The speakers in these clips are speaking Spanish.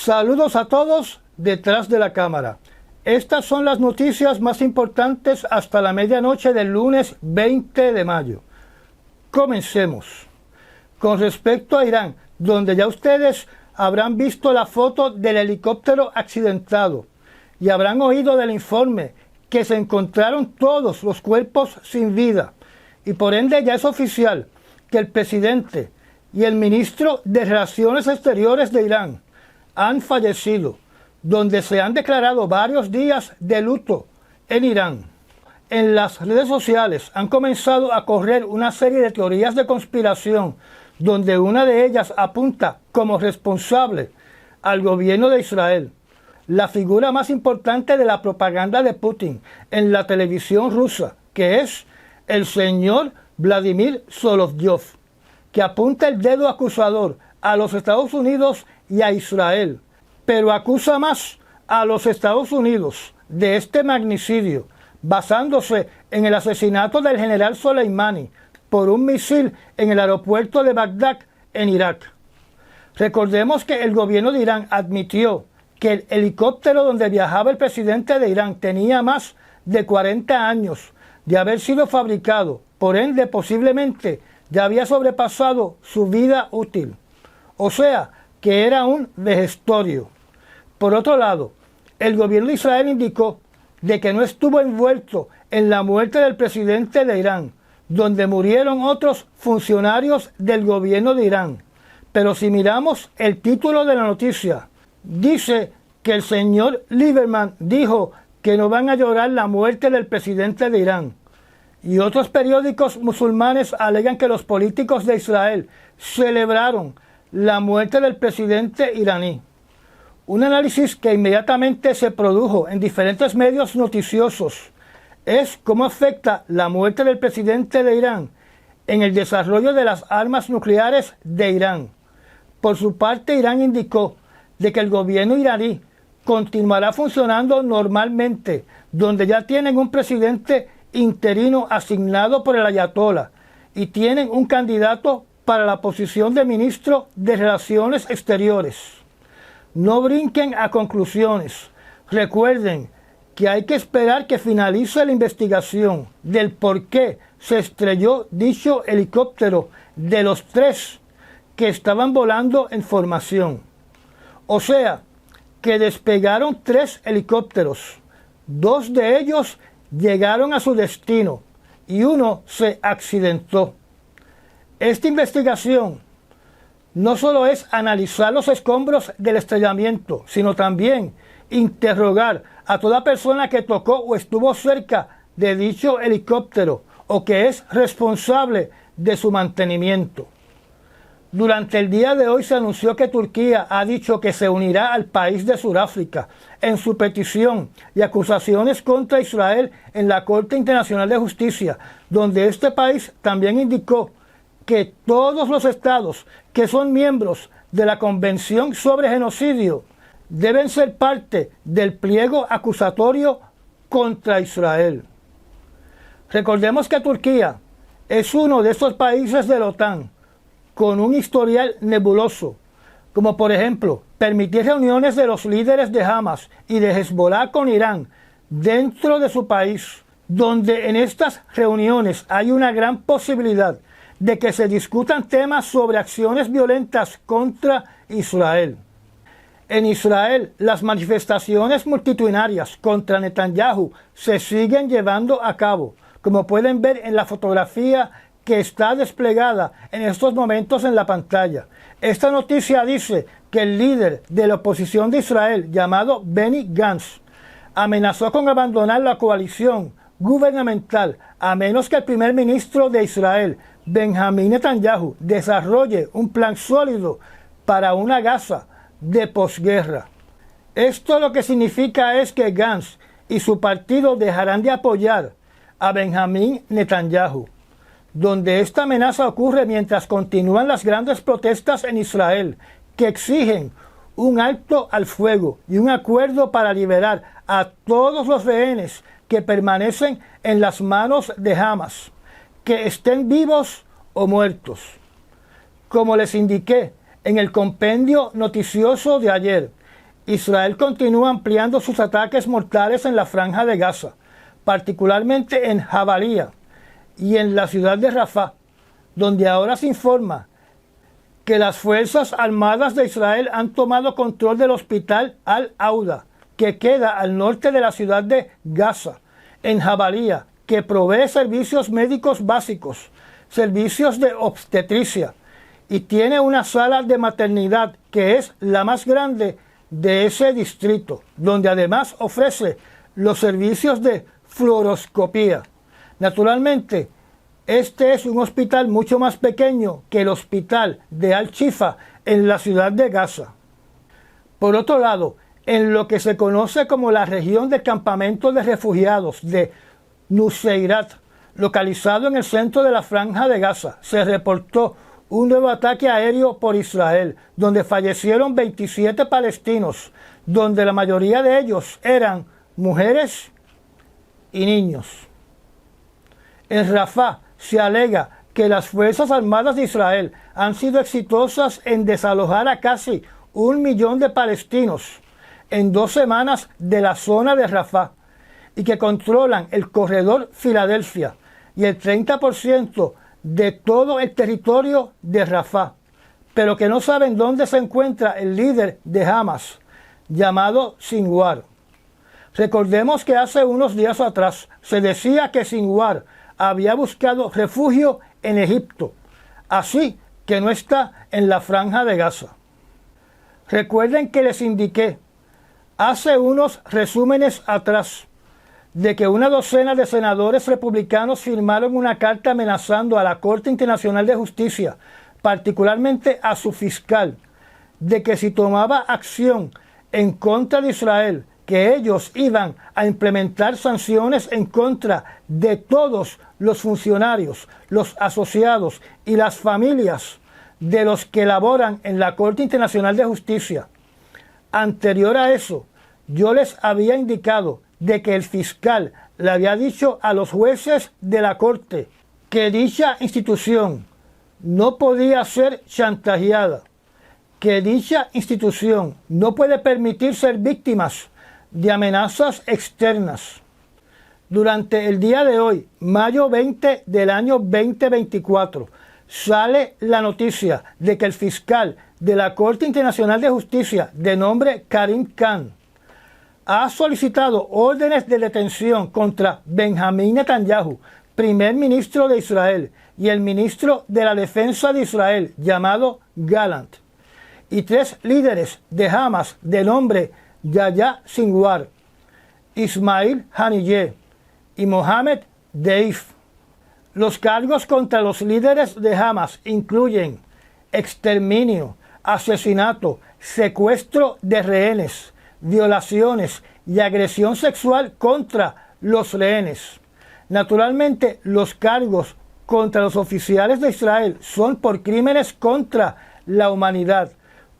Saludos a todos detrás de la cámara. Estas son las noticias más importantes hasta la medianoche del lunes 20 de mayo. Comencemos. Con respecto a Irán, donde ya ustedes habrán visto la foto del helicóptero accidentado y habrán oído del informe que se encontraron todos los cuerpos sin vida, y por ende ya es oficial que el presidente y el ministro de Relaciones Exteriores de Irán han fallecido, donde se han declarado varios días de luto en Irán. En las redes sociales han comenzado a correr una serie de teorías de conspiración, donde una de ellas apunta como responsable al gobierno de Israel, la figura más importante de la propaganda de Putin en la televisión rusa, que es el señor Vladimir Solovyov, que apunta el dedo acusador a los Estados Unidos y a Israel, pero acusa más a los Estados Unidos de este magnicidio, basándose en el asesinato del general Soleimani por un misil en el aeropuerto de Bagdad, en Irak. Recordemos que el gobierno de Irán admitió que el helicóptero donde viajaba el presidente de Irán tenía más de 40 años de haber sido fabricado, por ende posiblemente ya había sobrepasado su vida útil, o sea, que era un vejestorio. Por otro lado, el gobierno de Israel indicó de que no estuvo envuelto en la muerte del presidente de Irán, donde murieron otros funcionarios del gobierno de Irán. Pero si miramos el título de la noticia, dice que el señor Lieberman dijo que no van a llorar la muerte del presidente de Irán. Y otros periódicos musulmanes alegan que los políticos de Israel celebraron la muerte del presidente iraní. Un análisis que inmediatamente se produjo en diferentes medios noticiosos es cómo afecta la muerte del presidente de Irán en el desarrollo de las armas nucleares de Irán. Por su parte, Irán indicó de que el gobierno iraní continuará funcionando normalmente, donde ya tienen un presidente interino asignado por el ayatolá y tienen un candidato para la posición de ministro de Relaciones Exteriores. No brinquen a conclusiones. Recuerden que hay que esperar que finalice la investigación del por qué se estrelló dicho helicóptero de los 3 que estaban volando en formación. O sea, que despegaron 3 helicópteros. 2 de ellos llegaron a su destino y uno se accidentó. Esta investigación no solo es analizar los escombros del estrellamiento, sino también interrogar a toda persona que tocó o estuvo cerca de dicho helicóptero o que es responsable de su mantenimiento. Durante el día de hoy se anunció que Turquía ha dicho que se unirá al país de Sudáfrica en su petición y acusaciones contra Israel en la Corte Internacional de Justicia, donde este país también indicó que todos los estados que son miembros de la Convención sobre Genocidio deben ser parte del pliego acusatorio contra Israel. Recordemos que Turquía es uno de estos países de la OTAN con un historial nebuloso, como por ejemplo permitir reuniones de los líderes de Hamas y de Hezbollah con Irán dentro de su país, donde en estas reuniones hay una gran posibilidad de que se discutan temas sobre acciones violentas contra Israel. En Israel, las manifestaciones multitudinarias contra Netanyahu se siguen llevando a cabo, como pueden ver en la fotografía que está desplegada en estos momentos en la pantalla. Esta noticia dice que el líder de la oposición de Israel, llamado Benny Gantz, amenazó con abandonar la coalición gubernamental a menos que el primer ministro de Israel, Benjamín Netanyahu, desarrolle un plan sólido para una Gaza de posguerra. Esto lo que significa es que Gantz y su partido dejarán de apoyar a Benjamín Netanyahu, donde esta amenaza ocurre mientras continúan las grandes protestas en Israel que exigen un alto al fuego y un acuerdo para liberar a todos los rehenes que permanecen en las manos de Hamas, que estén vivos o muertos. Como les indiqué en el compendio noticioso de ayer, Israel continúa ampliando sus ataques mortales en la Franja de Gaza, particularmente en Jabalía y en la ciudad de Rafah, donde ahora se informa que las Fuerzas Armadas de Israel han tomado control del hospital Al-Auda, que queda al norte de la ciudad de Gaza, en Jabalía, que provee servicios médicos básicos, servicios de obstetricia, y tiene una sala de maternidad que es la más grande de ese distrito, donde además ofrece los servicios de fluoroscopía. Naturalmente, este es un hospital mucho más pequeño que el hospital de Al-Shifa en la ciudad de Gaza. Por otro lado, en lo que se conoce como la región de campamento de refugiados de Nuseirat, localizado en el centro de la Franja de Gaza, se reportó un nuevo ataque aéreo por Israel, donde fallecieron 27 palestinos, donde la mayoría de ellos eran mujeres y niños. En Rafah se alega que las Fuerzas Armadas de Israel han sido exitosas en desalojar a casi 1 millón de palestinos en 2 semanas de la zona de Rafah y que controlan el corredor Filadelfia y el 30% de todo el territorio de Rafah, pero que no saben dónde se encuentra el líder de Hamas, llamado Sinwar. Recordemos que hace unos días atrás se decía que Sinwar había buscado refugio en Egipto, así que no está en la Franja de Gaza. Recuerden que les indiqué hace unos resúmenes atrás de que una docena de senadores republicanos firmaron una carta amenazando a la Corte Internacional de Justicia, particularmente a su fiscal, de que si tomaba acción en contra de Israel, que ellos iban a implementar sanciones en contra de todos los funcionarios, los asociados y las familias de los que laboran en la Corte Internacional de Justicia. Anterior a eso, yo les había indicado de que el fiscal le había dicho a los jueces de la Corte que dicha institución no podía ser chantajeada, que dicha institución no puede permitir ser víctimas de amenazas externas. Durante el día de hoy, mayo 20 del año 2024, sale la noticia de que el fiscal de la Corte Internacional de Justicia, de nombre Karim Khan, ha solicitado órdenes de detención contra Benjamín Netanyahu, primer ministro de Israel, y el ministro de la Defensa de Israel, llamado Gallant, y 3 líderes de Hamas de nombre Yahya Sinwar, Ismail Haniyeh y Mohamed Deif. Los cargos contra los líderes de Hamas incluyen exterminio, asesinato, secuestro de rehenes, violaciones y agresión sexual contra los rehenes. Naturalmente, los cargos contra los oficiales de Israel son por crímenes contra la humanidad,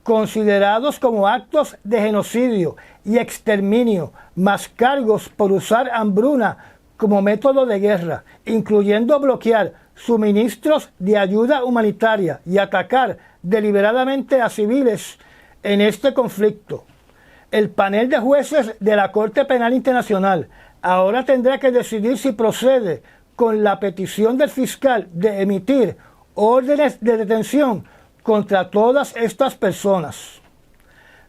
considerados como actos de genocidio y exterminio, más cargos por usar hambruna como método de guerra, incluyendo bloquear suministros de ayuda humanitaria y atacar deliberadamente a civiles en este conflicto. El panel de jueces de la Corte Penal Internacional ahora tendrá que decidir si procede con la petición del fiscal de emitir órdenes de detención contra todas estas personas.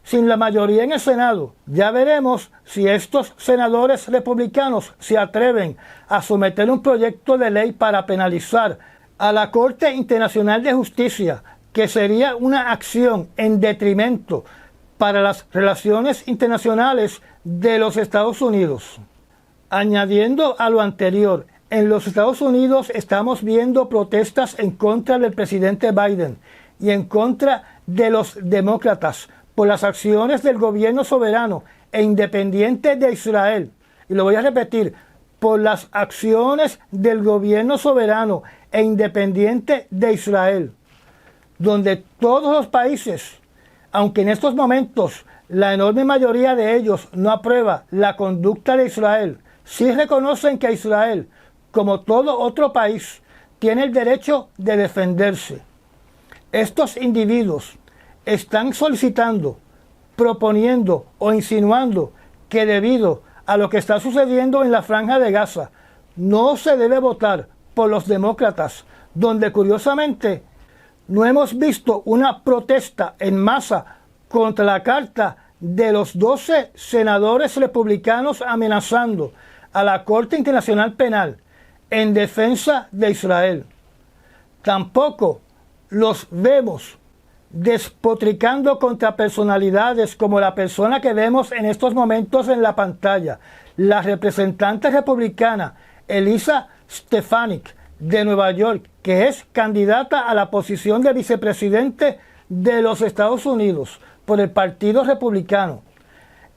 Sin la mayoría en el Senado, ya veremos si estos senadores republicanos se atreven a someter un proyecto de ley para penalizar a la Corte Internacional de Justicia, que sería una acción en detrimento para las relaciones internacionales de los Estados Unidos. Añadiendo a lo anterior, en los Estados Unidos estamos viendo protestas en contra del presidente Biden y en contra de los demócratas por las acciones del gobierno soberano e independiente de Israel. Y lo voy a repetir, por las acciones del gobierno soberano e independiente de Israel, donde todos los países, aunque en estos momentos la enorme mayoría de ellos no aprueba la conducta de Israel, sí reconocen que Israel, como todo otro país, tiene el derecho de defenderse. Estos individuos están solicitando proponiendo o insinuando que debido a lo que está sucediendo en la Franja de Gaza, no se debe votar por los demócratas, donde curiosamente no hemos visto una protesta en masa contra la carta de los 12 senadores republicanos amenazando a la Corte Internacional Penal en defensa de Israel. Tampoco los vemos despotricando contra personalidades como la persona que vemos en estos momentos en la pantalla, la representante republicana Elisa Stefanik de Nueva York, que es candidata a la posición de vicepresidente de los Estados Unidos por el Partido Republicano.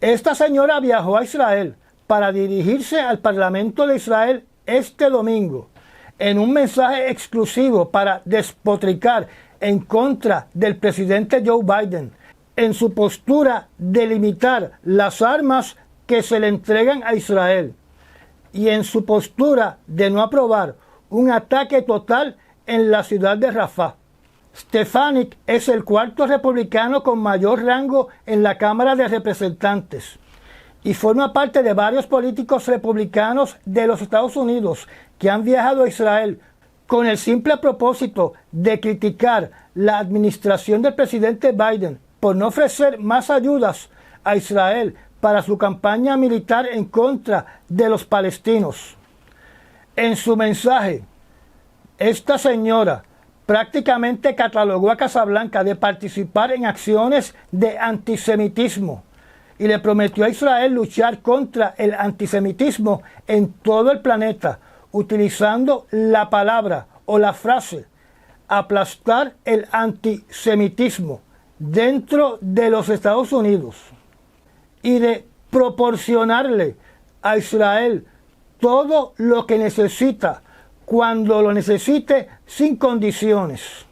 Esta señora viajó a Israel para dirigirse al Parlamento de Israel este domingo en un mensaje exclusivo para despotricar en contra del presidente Joe Biden en su postura de limitar las armas que se le entregan a Israel y en su postura de no aprobar un ataque total en la ciudad de Rafah. Stefanik es el cuarto republicano con mayor rango en la Cámara de Representantes y forma parte de varios políticos republicanos de los Estados Unidos que han viajado a Israel con el simple propósito de criticar la administración del presidente Biden por no ofrecer más ayudas a Israel para su campaña militar en contra de los palestinos. En su mensaje, esta señora prácticamente catalogó a Casablanca de participar en acciones de antisemitismo y le prometió a Israel luchar contra el antisemitismo en todo el planeta, utilizando la palabra o la frase aplastar el antisemitismo dentro de los Estados Unidos y de proporcionarle a Israel todo lo que necesita cuando lo necesite sin condiciones.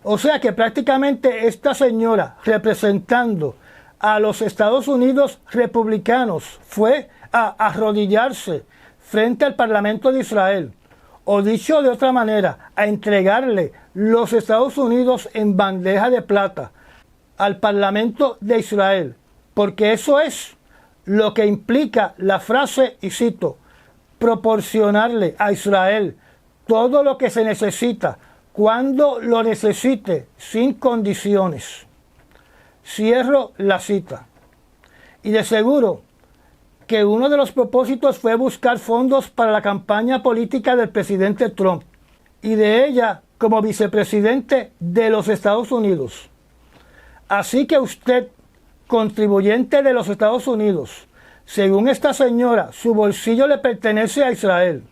O sea que prácticamente esta señora, representando a los Estados Unidos republicanos, fue a arrodillarse frente al Parlamento de Israel, o dicho de otra manera, a entregarle los Estados Unidos en bandeja de plata al Parlamento de Israel, porque eso es lo que implica la frase, y cito, proporcionarle a Israel todo lo que se necesita cuando lo necesite sin condiciones. Cierro la cita. Y de seguro que uno de los propósitos fue buscar fondos para la campaña política del presidente Trump y de ella como vicepresidente de los Estados Unidos. Así que usted, contribuyente de los Estados Unidos, según esta señora, su bolsillo le pertenece a Israel.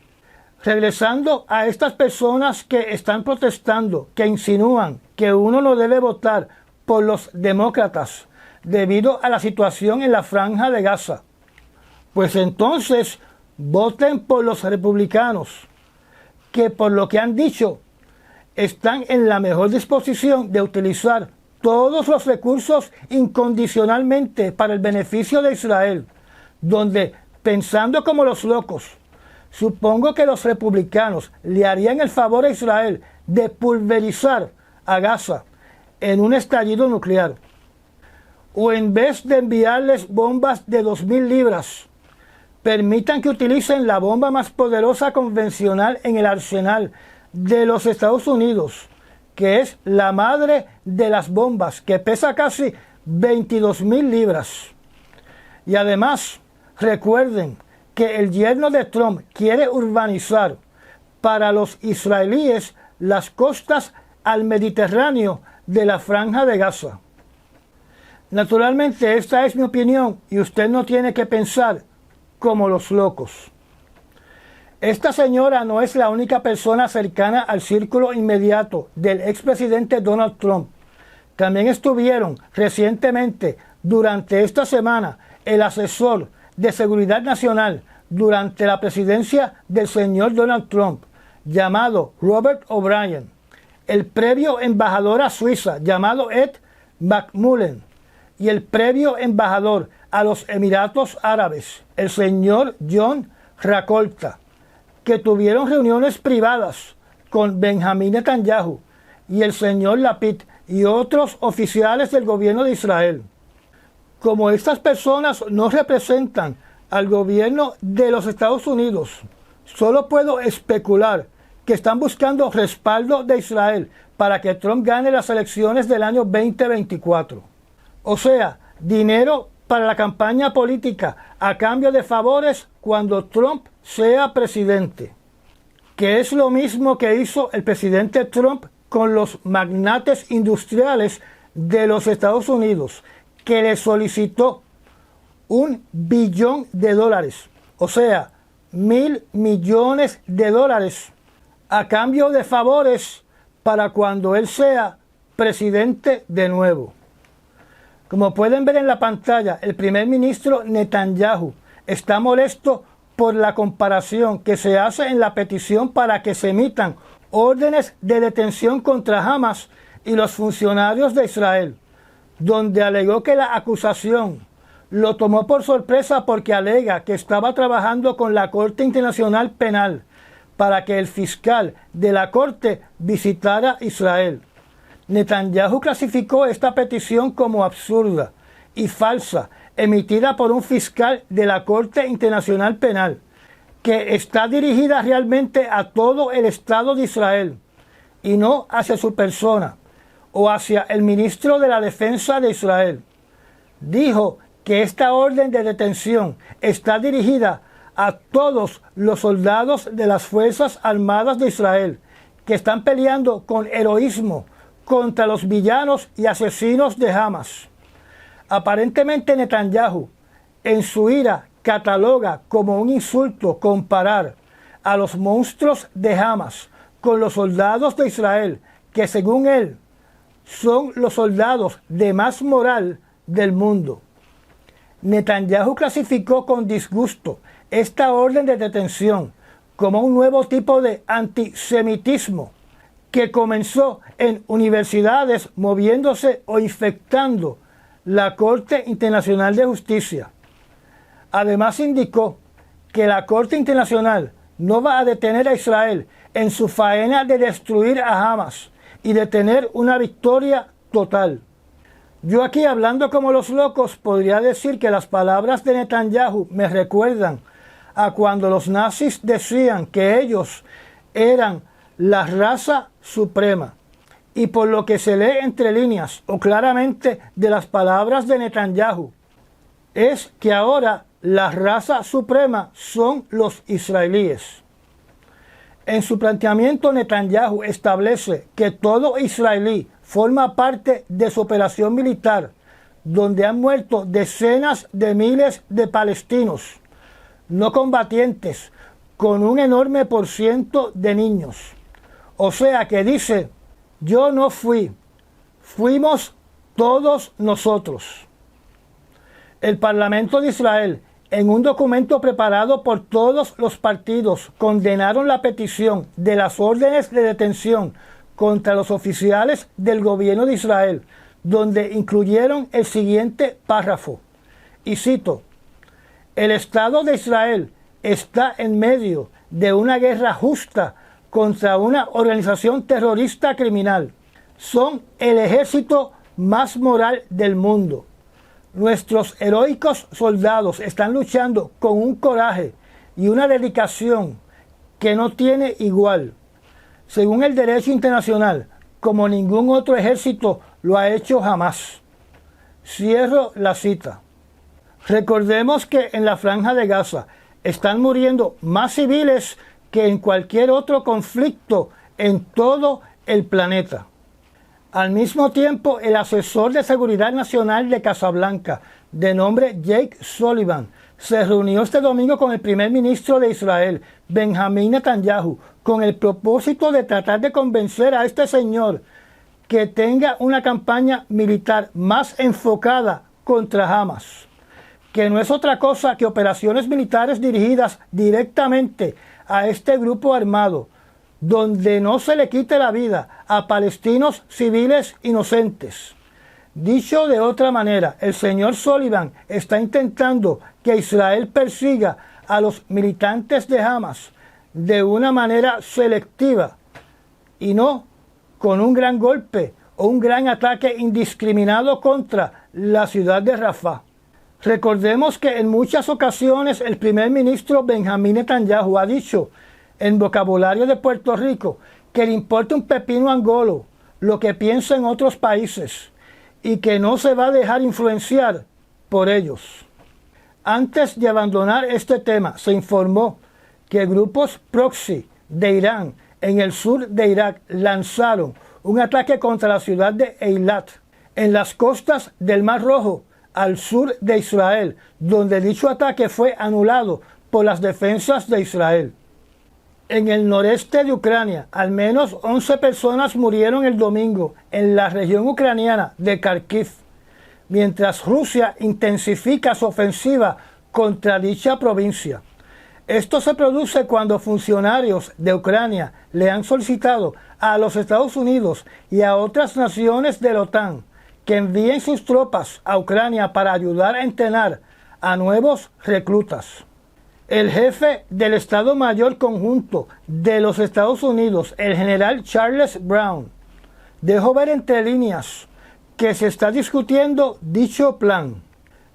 Regresando a estas personas que están protestando, que insinúan que uno no debe votar por los demócratas debido a la situación en la Franja de Gaza, pues entonces voten por los republicanos, que por lo que han dicho, están en la mejor disposición de utilizar todos los recursos incondicionalmente para el beneficio de Israel, donde, pensando como los locos, supongo que los republicanos le harían el favor a Israel de pulverizar a Gaza en un estallido nuclear, o en vez de enviarles bombas de 2.000 libras, permitan que utilicen la bomba más poderosa convencional en el arsenal de los Estados Unidos, que es la madre de las bombas, que pesa casi 22.000 libras. Y además, recuerden que el yerno de Trump quiere urbanizar para los israelíes las costas al Mediterráneo de la Franja de Gaza. Naturalmente, esta es mi opinión y usted no tiene que pensar como los locos. Esta señora no es la única persona cercana al círculo inmediato del expresidente Donald Trump. También estuvieron recientemente, durante esta semana, el asesor de Seguridad Nacional durante la presidencia del señor Donald Trump, llamado Robert O'Brien, el previo embajador a Suiza, llamado Ed McMullen, y el previo embajador a los Emiratos Árabes, el señor John Rakolta, que tuvieron reuniones privadas con Benjamín Netanyahu y el señor Lapid y otros oficiales del gobierno de Israel. Como estas personas no representan al gobierno de los Estados Unidos, solo puedo especular que están buscando respaldo de Israel para que Trump gane las elecciones del año 2024. O sea, dinero para la campaña política a cambio de favores cuando Trump sea presidente, que es lo mismo que hizo el presidente Trump con los magnates industriales de los Estados Unidos, que le solicitó $1 billón, o sea, $1.000 millones, a cambio de favores para cuando él sea presidente de nuevo. Como pueden ver en la pantalla, el primer ministro Netanyahu está molesto por la comparación que se hace en la petición para que se emitan órdenes de detención contra Hamas y los funcionarios de Israel, donde alegó que la acusación lo tomó por sorpresa porque alega que estaba trabajando con la Corte Internacional Penal para que el fiscal de la Corte visitara Israel. Netanyahu clasificó esta petición como absurda y falsa, emitida por un fiscal de la Corte Internacional Penal, que está dirigida realmente a todo el Estado de Israel y no hacia su persona o hacia el ministro de la Defensa de Israel. Dijo que esta orden de detención está dirigida a todos los soldados de las Fuerzas Armadas de Israel que están peleando con heroísmo contra los villanos y asesinos de Hamas. Aparentemente Netanyahu, en su ira, cataloga como un insulto comparar a los monstruos de Hamas con los soldados de Israel, que según él son los soldados de más moral del mundo. Netanyahu clasificó con disgusto esta orden de detención como un nuevo tipo de antisemitismo que comenzó en universidades moviéndose o infectando la Corte Internacional de Justicia. Además indicó que la Corte Internacional no va a detener a Israel en su faena de destruir a Hamas y de tener una victoria total. Yo aquí, hablando como los locos, podría decir que las palabras de Netanyahu me recuerdan a cuando los nazis decían que ellos eran la raza suprema. Y por lo que se lee entre líneas o claramente de las palabras de Netanyahu, es que ahora la raza suprema son los israelíes. En su planteamiento, Netanyahu establece que todo israelí forma parte de su operación militar, donde han muerto decenas de miles de palestinos no combatientes, con un enorme % de niños. O sea que dice, yo no fui, fuimos todos nosotros. El Parlamento de Israel, en un documento preparado por todos los partidos, condenaron la petición de las órdenes de detención contra los oficiales del gobierno de Israel, donde incluyeron el siguiente párrafo, y cito, el Estado de Israel está en medio de una guerra justa contra una organización terrorista criminal. Son el ejército más moral del mundo. Nuestros heroicos soldados están luchando con un coraje y una dedicación que no tiene igual, según el derecho internacional, como ningún otro ejército lo ha hecho jamás. Cierro la cita. Recordemos que en la Franja de Gaza están muriendo más civiles que en cualquier otro conflicto en todo el planeta. Al mismo tiempo, el asesor de seguridad nacional de Casablanca, de nombre Jake Sullivan, se reunió este domingo con el primer ministro de Israel, Benjamín Netanyahu, con el propósito de tratar de convencer a este señor que tenga una campaña militar más enfocada contra Hamas, que no es otra cosa que operaciones militares dirigidas directamente a este grupo armado, donde no se le quite la vida a palestinos civiles inocentes. Dicho de otra manera, el señor Sullivan está intentando que Israel persiga a los militantes de Hamas de una manera selectiva y no con un gran golpe o un gran ataque indiscriminado contra la ciudad de Rafah. Recordemos que en muchas ocasiones el primer ministro Benjamín Netanyahu ha dicho, en vocabulario de Puerto Rico, que le importa un pepino angolo lo que piensa en otros países y que no se va a dejar influenciar por ellos. Antes de abandonar este tema, se informó que grupos proxy de Irán en el sur de Irak lanzaron un ataque contra la ciudad de Eilat, en las costas del Mar Rojo, al sur de Israel, donde dicho ataque fue anulado por las defensas de Israel. En el noreste de Ucrania, al menos 11 personas murieron el domingo en la región ucraniana de Kharkiv, mientras Rusia intensifica su ofensiva contra dicha provincia. Esto se produce cuando funcionarios de Ucrania le han solicitado a los Estados Unidos y a otras naciones de la OTAN que envíen sus tropas a Ucrania para ayudar a entrenar a nuevos reclutas. El jefe del Estado Mayor Conjunto de los Estados Unidos, el general Charles Brown, dejó ver entre líneas que se está discutiendo dicho plan.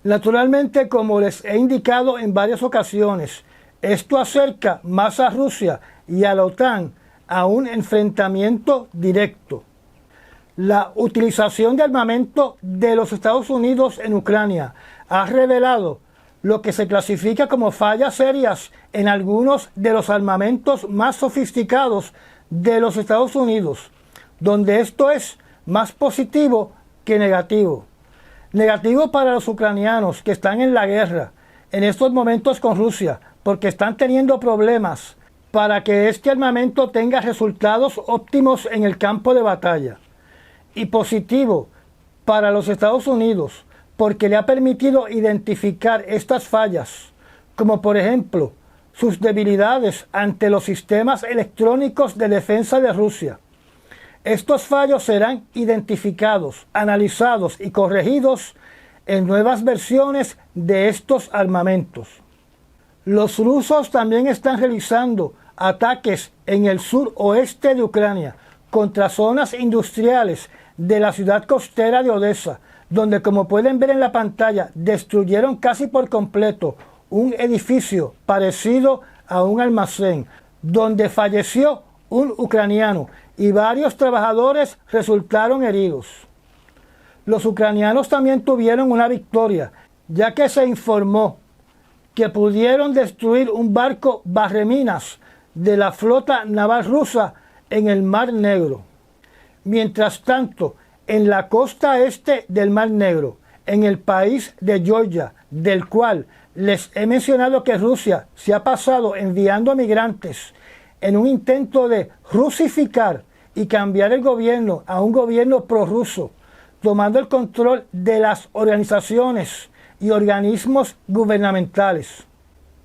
Naturalmente, como les he indicado en varias ocasiones, esto acerca más a Rusia y a la OTAN a un enfrentamiento directo. La utilización de armamento de los Estados Unidos en Ucrania ha revelado lo que se clasifica como fallas serias en algunos de los armamentos más sofisticados de los Estados Unidos, donde esto es más positivo que negativo. Negativo para los ucranianos que están en la guerra en estos momentos con Rusia, porque están teniendo problemas para que este armamento tenga resultados óptimos en el campo de batalla. Y positivo para los Estados Unidos, porque le ha permitido identificar estas fallas, como por ejemplo sus debilidades ante los sistemas electrónicos de defensa de Rusia. Estos fallos serán identificados, analizados y corregidos en nuevas versiones de estos armamentos. Los rusos también están realizando ataques en el suroeste de Ucrania contra zonas industriales de la ciudad costera de Odessa, donde, como pueden ver en la pantalla, destruyeron casi por completo un edificio parecido a un almacén, donde falleció un ucraniano y varios trabajadores resultaron heridos. Los ucranianos también tuvieron una victoria, ya que se informó que pudieron destruir un barco barreminas de la flota naval rusa en el Mar Negro. Mientras tanto, en la costa este del Mar Negro, en el país de Georgia, del cual les he mencionado que Rusia se ha pasado enviando migrantes en un intento de rusificar y cambiar el gobierno a un gobierno prorruso, tomando el control de las organizaciones y organismos gubernamentales.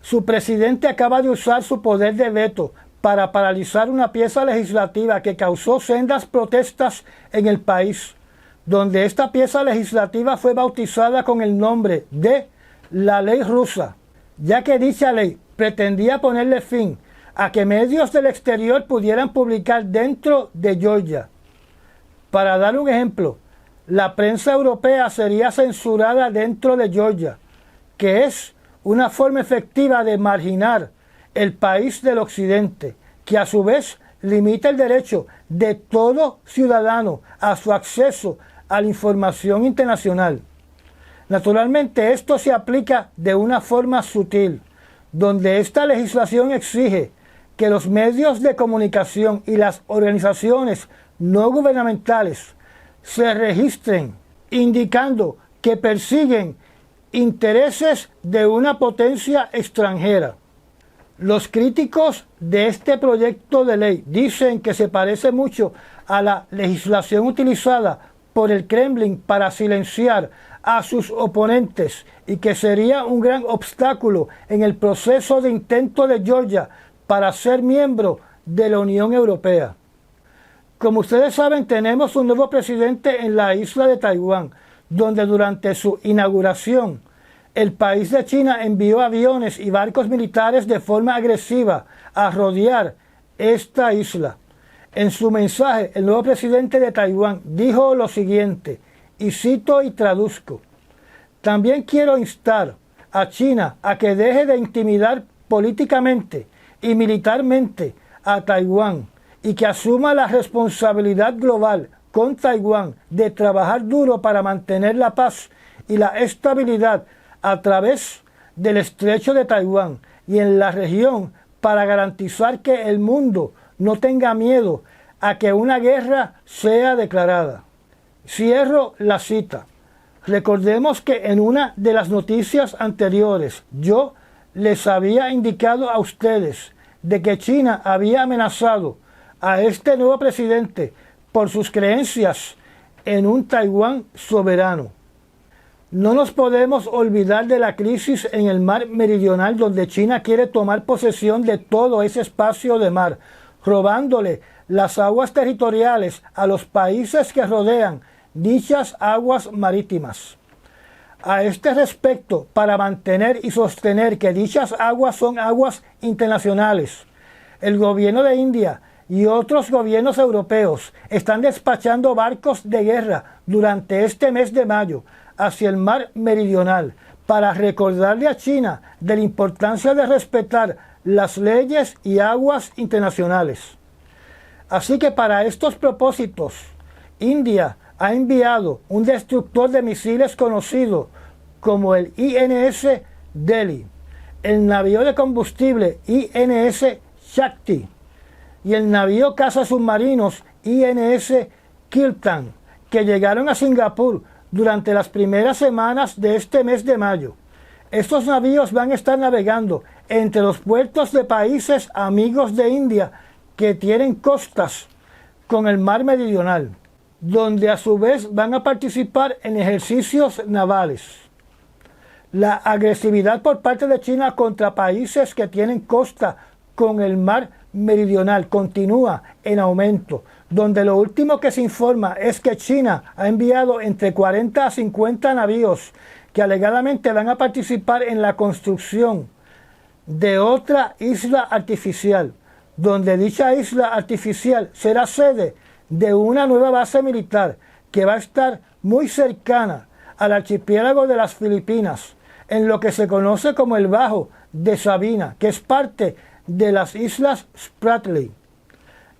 Su presidente acaba de usar su poder de veto para paralizar una pieza legislativa que causó sendas protestas en el país, donde esta pieza legislativa fue bautizada con el nombre de la Ley Rusa, ya que dicha ley pretendía ponerle fin a que medios del exterior pudieran publicar dentro de Georgia. Para dar un ejemplo, la prensa europea sería censurada dentro de Georgia, que es una forma efectiva de marginar el país del occidente, que a su vez limita el derecho de todo ciudadano a su acceso a la información internacional. Naturalmente, esto se aplica de una forma sutil, donde esta legislación exige que los medios de comunicación y las organizaciones no gubernamentales se registren, indicando que persiguen intereses de una potencia extranjera. Los críticos de este proyecto de ley dicen que se parece mucho a la legislación utilizada por el Kremlin para silenciar a sus oponentes y que sería un gran obstáculo en el proceso de intento de Georgia para ser miembro de la Unión Europea. Como ustedes saben, tenemos un nuevo presidente en la isla de Taiwán, donde durante su inauguración el país de China envió aviones y barcos militares de forma agresiva a rodear esta isla. En su mensaje, el nuevo presidente de Taiwán dijo lo siguiente, y cito y traduzco: También quiero instar a China a que deje de intimidar políticamente y militarmente a Taiwán y que asuma la responsabilidad global con Taiwán de trabajar duro para mantener la paz y la estabilidad a través del estrecho de Taiwán y en la región para garantizar que el mundo no tenga miedo a que una guerra sea declarada. Cierro la cita. Recordemos que en una de las noticias anteriores yo les había indicado a ustedes de que China había amenazado a este nuevo presidente por sus creencias en un Taiwán soberano. No nos podemos olvidar de la crisis en el mar meridional, donde China quiere tomar posesión de todo ese espacio de mar, robándole las aguas territoriales a los países que rodean dichas aguas marítimas. A este respecto, para mantener y sostener que dichas aguas son aguas internacionales, el gobierno de India y otros gobiernos europeos están despachando barcos de guerra durante este mes de mayo hacia el mar meridional para recordarle a China de la importancia de respetar las leyes y aguas internacionales. Así que para estos propósitos, India ha enviado un destructor de misiles conocido como el INS Delhi, el navío de combustible INS Shakti y el navío caza submarinos INS Kirtan, que llegaron a Singapur durante las primeras semanas de este mes de mayo. Estos navíos van a estar navegando entre los puertos de países amigos de India que tienen costas con el mar meridional, donde a su vez van a participar en ejercicios navales. La agresividad por parte de China contra países que tienen costa con el mar meridional continúa en aumento, donde lo último que se informa es que China ha enviado entre 40 a 50 navíos que alegadamente van a participar en la construcción de otra isla artificial, donde dicha isla artificial será sede de una nueva base militar que va a estar muy cercana al archipiélago de las Filipinas, en lo que se conoce como el Bajo de Sabina, que es parte de las islas Spratly.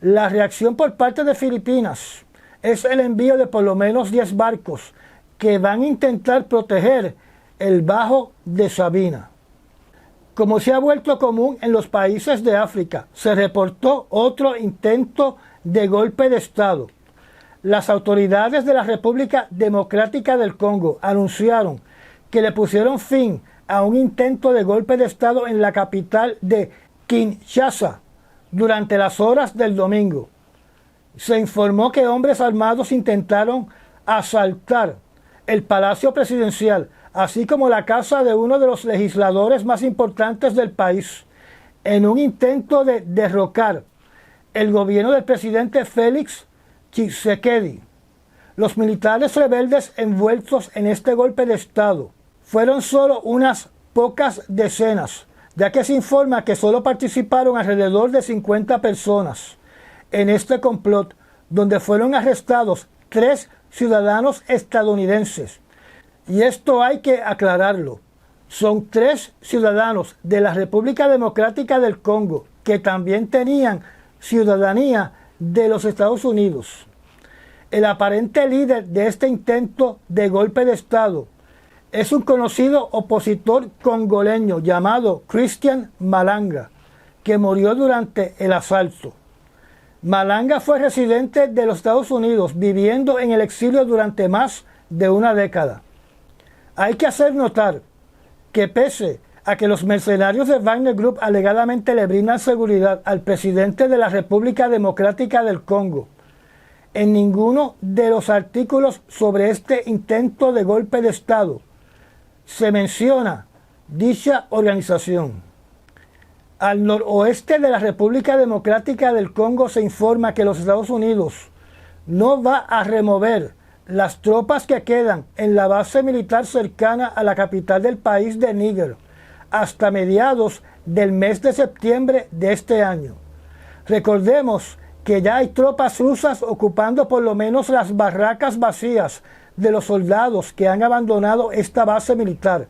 La reacción por parte de Filipinas es el envío de por lo menos 10 barcos que van a intentar proteger el Bajo de Sabina. Como se ha vuelto común en los países de África, se reportó otro intento de golpe de Estado. Las autoridades de la República Democrática del Congo anunciaron que le pusieron fin a un intento de golpe de Estado en la capital de Kinshasa durante las horas del domingo. Se informó que hombres armados intentaron asaltar el Palacio Presidencial, así como la casa de uno de los legisladores más importantes del país, en un intento de derrocar el gobierno del presidente Félix Tshisekedi. Los militares rebeldes envueltos en este golpe de Estado fueron solo unas pocas decenas, ya que se informa que solo participaron alrededor de 50 personas en este complot, donde fueron arrestados 3 ciudadanos estadounidenses. Y esto hay que aclararlo. Son 3 ciudadanos de la República Democrática del Congo que también tenían ciudadanía de los Estados Unidos. El aparente líder de este intento de golpe de Estado es un conocido opositor congoleño llamado Christian Malanga, que murió durante el asalto. Malanga fue residente de los Estados Unidos, viviendo en el exilio durante más de una década. Hay que hacer notar que pese a que los mercenarios de Wagner Group alegadamente le brindan seguridad al presidente de la República Democrática del Congo, en ninguno de los artículos sobre este intento de golpe de Estado se menciona dicha organización. Al noroeste de la República Democrática del Congo se informa que los Estados Unidos no va a remover las tropas que quedan en la base militar cercana a la capital del país de Níger hasta mediados del mes de septiembre de este año. Recordemos que ya hay tropas rusas ocupando por lo menos las barracas vacías de los soldados que han abandonado esta base militar,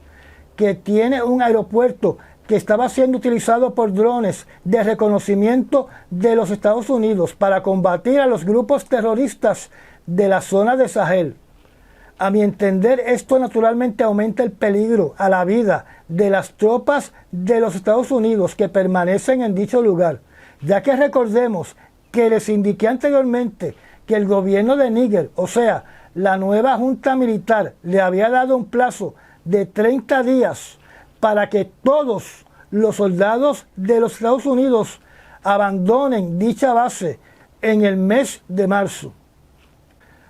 que tiene un aeropuerto que estaba siendo utilizado por drones de reconocimiento de los Estados Unidos para combatir a los grupos terroristas de la zona de Sahel. A mi entender, esto naturalmente aumenta el peligro a la vida de las tropas de los Estados Unidos que permanecen en dicho lugar, ya que recordemos que les indiqué anteriormente que el gobierno de Níger, o sea, la nueva junta militar, le había dado un plazo de 30 días para que todos los soldados de los Estados Unidos abandonen dicha base en el mes de marzo.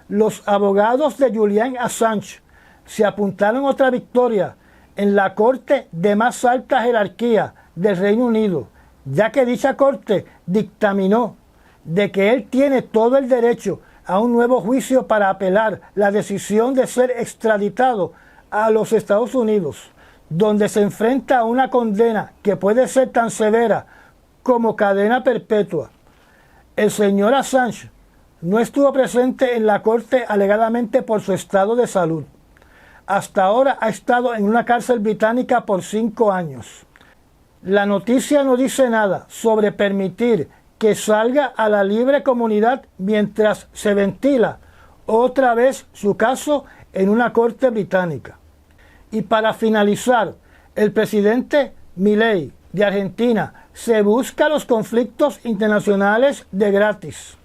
Los abogados de Julian Assange se apuntaron a otra victoria en la corte de más alta jerarquía del Reino Unido, ya que dicha corte dictaminó de que él tiene todo el derecho a un nuevo juicio para apelar la decisión de ser extraditado a los Estados Unidos, donde se enfrenta a una condena que puede ser tan severa como cadena perpetua. El señor Assange no estuvo presente en la corte alegadamente por su estado de salud. Hasta ahora ha estado en una cárcel británica por 5 años. La noticia no dice nada sobre permitir que salga a la libre comunidad mientras se ventila otra vez su caso en una corte británica. Y para finalizar, el presidente Milei de Argentina se busca los conflictos internacionales de gratis,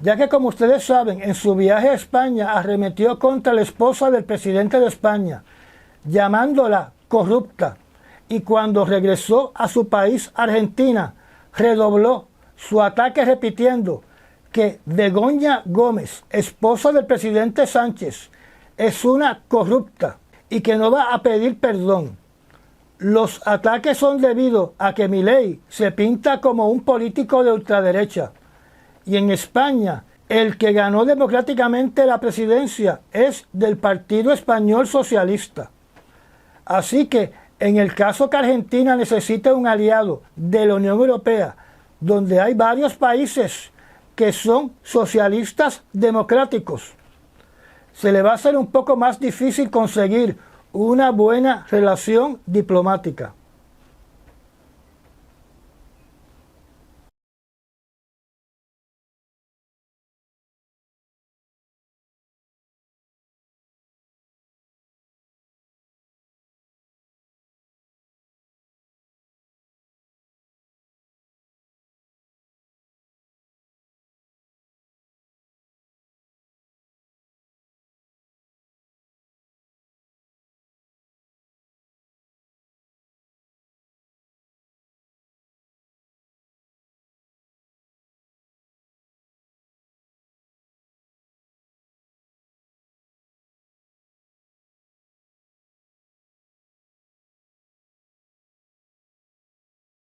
ya que, como ustedes saben, en su viaje a España arremetió contra la esposa del presidente de España, llamándola corrupta, y cuando regresó a su país, Argentina, redobló su ataque repitiendo que Begoña Gómez, esposa del presidente Sánchez, es una corrupta y que no va a pedir perdón. Los ataques son debido a que Milei se pinta como un político de ultraderecha, y en España el que ganó democráticamente la presidencia es del Partido Español Socialista. Así que en el caso que Argentina necesita un aliado de la Unión Europea, donde hay varios países que son socialistas democráticos, se le va a hacer un poco más difícil conseguir una buena relación diplomática.